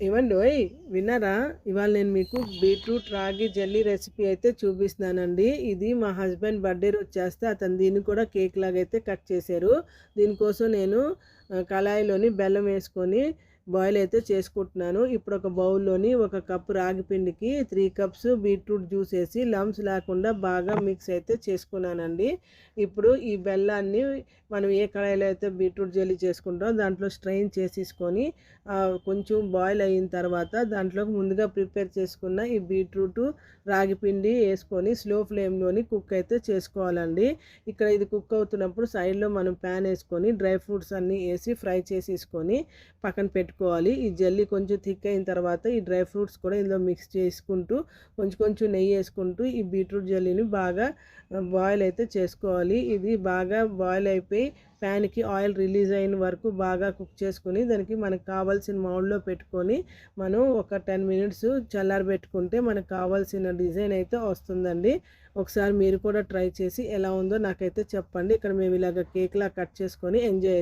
ఏవండోయ్ విన్నారా? ఇవాళ నేను మీకు బీట్రూట్ రాగి జెల్లీ రెసిపీ అయితే చూపిస్తున్నానండి. ఇది మా హస్బెండ్ బర్త్‌డే రోజు చేస్తే అతను దీన్ని కూడా కేక్ లాగా అయితే కట్ చేశారు. దీనికోసం నేను కళాయిలోని బెల్లం వేసుకొని బాయిల్ అయితే చేసుకుంటున్నాను. ఇప్పుడు ఒక బౌల్‌లోని ఒక కప్పు రాగి పిండికి 3 కప్స్ బీట్రూట్ జ్యూస్ వేసి లంప్స్ లేకుండా బాగా మిక్స్ అయితే చేసుకున్నానండి. ఇప్పుడు ఈ బెల్లాన్ని మనం ఏ కళాయిలో అయితే బీట్రూట్ జెల్లీ చేసుకుంటామో దాంట్లో స్ట్రెయిన్ చేసేసుకొని కొంచెం బాయిల్ అయిన తర్వాత దాంట్లోకి ముందుగా ప్రిపేర్ చేసుకున్న ఈ బీట్రూటు రాగి పిండి వేసుకొని స్లో ఫ్లేమ్లోని కుక్ అయితే చేసుకోవాలండి. ఇక్కడ ఇది కుక్ అవుతున్నప్పుడు సైడ్లో మనం ప్యాన్ వేసుకొని డ్రై ఫ్రూట్స్ అన్నీ వేసి ఫ్రై చేసేసుకొని పక్కన పెట్టుకోవాలి. ఈ జెల్లీ కొంచెం థిక్ అయిన తర్వాత ఈ డ్రై ఫ్రూట్స్ కూడా ఇందులో మిక్స్ చేసుకుంటూ కొంచెం కొంచెం నెయ్యి వేసుకుంటూ ఈ బీట్రూట్ జెల్లీని బాగా బాయిల్ అయితే చేసుకోవాలి. ఇది బాగా బాయిల్ అయిపోయి ప్యాన్కి ఆయిల్ రిలీజ్ అయిన వరకు బాగా కుక్ చేసుకుని దానికి మనకు కావాల్సిన మౌల్డ్లో పెట్టుకొని మనం ఒక 10 మినిట్స్ చల్లారబెట్టుకుంటే మనకు కావాల్సిన డిజైన్ అయితే వస్తుందండి. ఒకసారి మీరు కూడా ట్రై చేసి ఎలా ఉందో నాకైతే చెప్పండి. ఇక్కడ మేము ఇలాగ కేక్లా కట్ చేసుకొని ఎంజాయ్